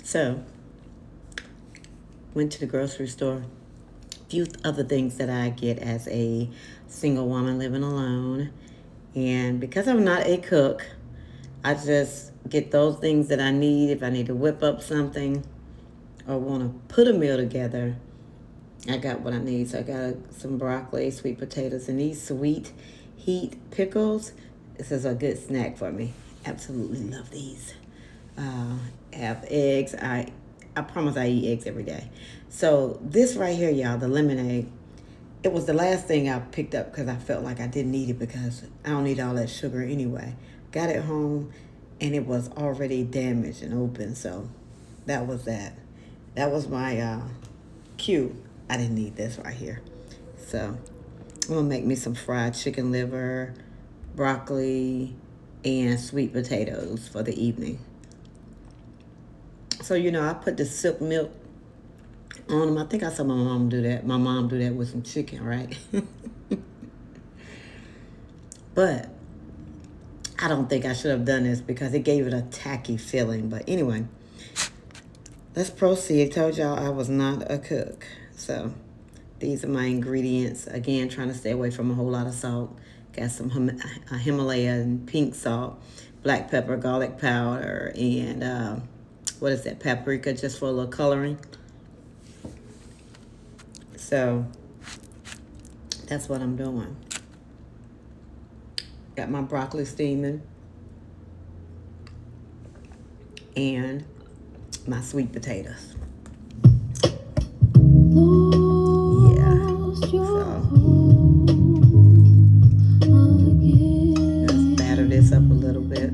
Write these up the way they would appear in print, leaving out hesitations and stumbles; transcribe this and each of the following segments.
So, went to the grocery store. A few other things that I get as a single woman living alone. And because I'm not a cook, I just get those things that I need if I need to whip up something or want to put a meal together. I got what I need. So I got some broccoli, sweet potatoes, and these sweet heat pickles. This is a good snack for me. Absolutely love these. Have eggs. I promise I eat eggs every day. So this right here, y'all, the lemonade, it was the last thing I picked up because I felt like I didn't need it because I don't need all that sugar anyway. Got it home and it was already damaged and open. So that was that. That was my cue. I didn't need this right here. So I'm going to make me some fried chicken liver, broccoli, and sweet potatoes for the evening. So, I put the silk milk on them. I think I saw my mom do that. My mom do that with some chicken, right? But I don't think I should have done this because it gave it a tacky feeling. But anyway, let's proceed. I told y'all I was not a cook. So these are my ingredients. Again, trying to stay away from a whole lot of salt. Got some Himalayan pink salt, black pepper, garlic powder, and what is that, paprika, just for a little coloring. So that's what I'm doing. Got my broccoli steaming and my sweet potatoes. Yeah. So let's batter this up a little bit.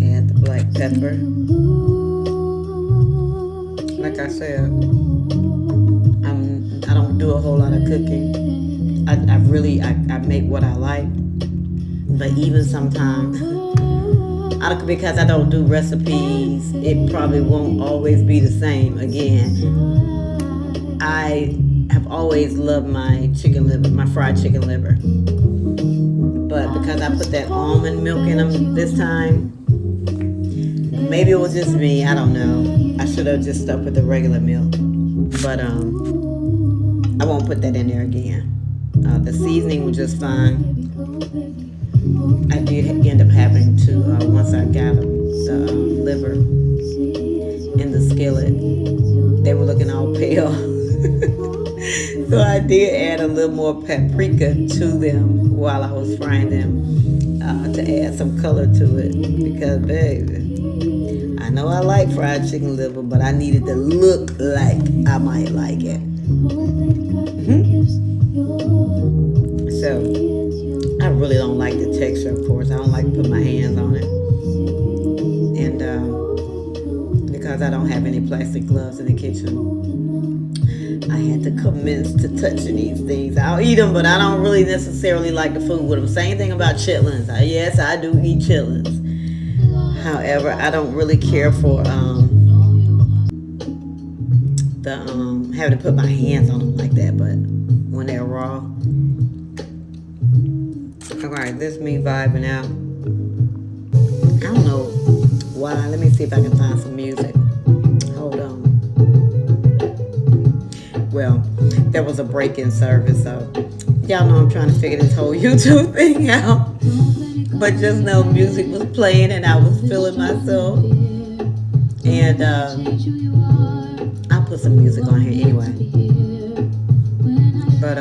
Add the black pepper. Like I said, I don't do a whole lot of cooking. I make what I like. But even sometimes, because I don't do recipes, it probably won't always be the same. Again, I have always loved my chicken liver, my fried chicken liver. But because I put that almond milk in them this time, maybe it was just me, I don't know. I should have just stuck with the regular milk. But I won't put that in there again. The seasoning was just fine. I did end up having to, once I got the liver in the skillet, they were looking all pale. So I did add a little more paprika to them while I was frying them to add some color to it. Because, baby, I know I like fried chicken liver, but I needed to look like I might like it. So I really don't like the texture, of course. I don't like to put my hands on it. And because I don't have any plastic gloves in the kitchen, I had to commence to touching these things. I'll eat them, but I don't really necessarily like the food with them. Same thing about chitlins. Yes, I do eat chitlins. However, I don't really care for having to put my hands on them like that. But when they're raw, all right, this is me vibing out. I don't know why. Let me see if I can find some music. Hold on. Well, there was a break-in service, so y'all know I'm trying to figure this whole YouTube thing out. But just know music was playing and I was feeling myself. And I'll put some music on here anyway. But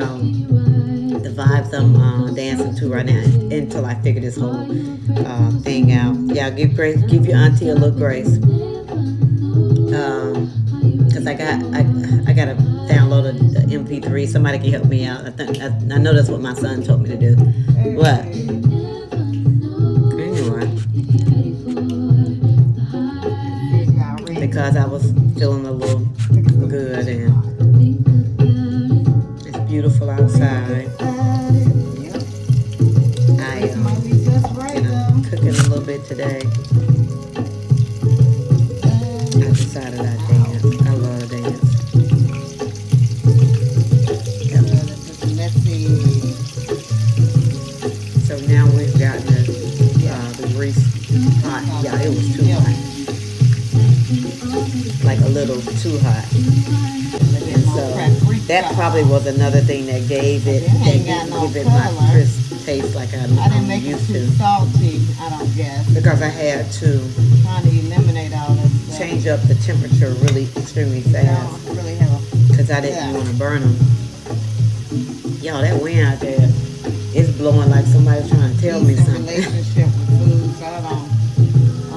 the vibes I'm dancing to right now until I figure this whole thing out. Yeah, give your auntie a little grace. Cause I gotta download the MP3. Somebody can help me out. I know that's what my son told me to do. What? Anyway, because I was feeling a little good and it's beautiful outside. I cooking a little bit today. I decided I dance. I love to dance. So now we've gotten the grease hot. Yeah, it was too hot. little too hot. And So that probably was another thing that gave it, that didn't give it my crisp taste like I I'm didn't make it used too to. salty, I don't guess. Because I had to Trying to eliminate all that stuff. change up the temperature really extremely I fast. don't really have a Because I didn't want to burn them. Yo, that wind out there, it's blowing like somebody's trying to tell me decent something. relationship with food, so I don't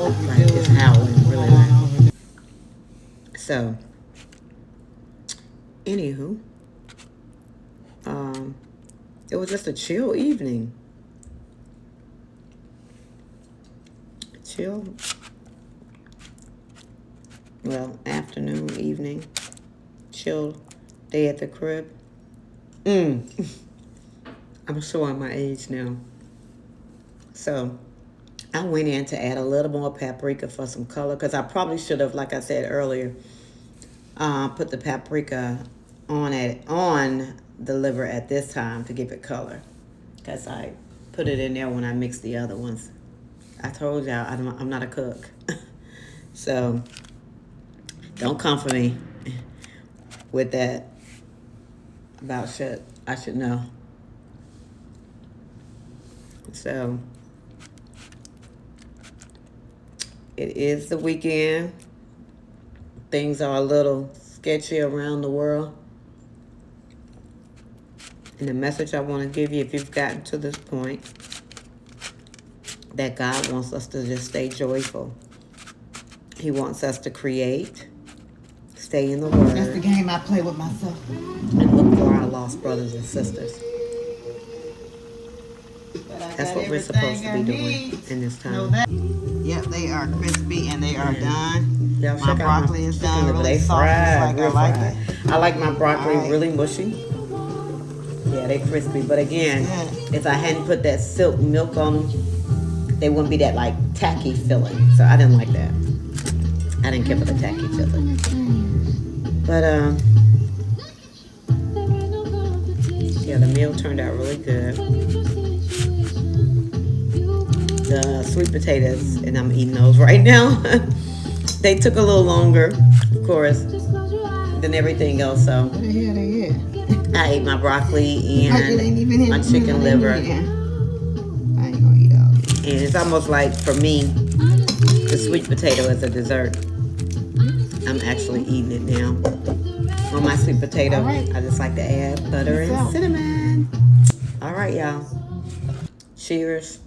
overdo Like it's it. howling really I don't loud. overdo it. So, anywho, it was just a chill evening. Chill. Well, afternoon, evening. Chill day at the crib. I'm showing my age now. So, I went in to add a little more paprika for some color because I probably should have, like I said earlier, put the paprika on the liver at this time to give it color, because I put it in there when I mixed the other ones. I told y'all I'm not a cook. So don't come for me with that about shit I should know. So it is the weekend. Things are a little sketchy around the world. And the message I want to give you, if you've gotten to this point, that God wants us to just stay joyful. He wants us to create, stay in the Word. That's the game I play with myself. And look for our lost brothers and sisters. That's what we're supposed to be doing in this time. Yep, they are crispy and they are done. Y'all My check out broccoli is chicken done liver. really They soft, fried, just real like I fried. like it. I like my broccoli Alright. really mushy. Yeah, they crispy. But again, if I hadn't put that silk milk on them, they wouldn't be that like tacky filling. So I didn't like that. I didn't care for the tacky filling. But yeah, the meal turned out really good. The sweet potatoes, and I'm eating those right now. They took a little longer, of course, than everything else. So What the hell they at? I ate my broccoli Like it ain't even and my chicken liver. I ain't gonna eat all this. And it's almost like, for me, the sweet potato is a dessert. I'm actually eating it now. On my sweet potato, Alright. I just like to add butter and cinnamon. All right, y'all. Cheers.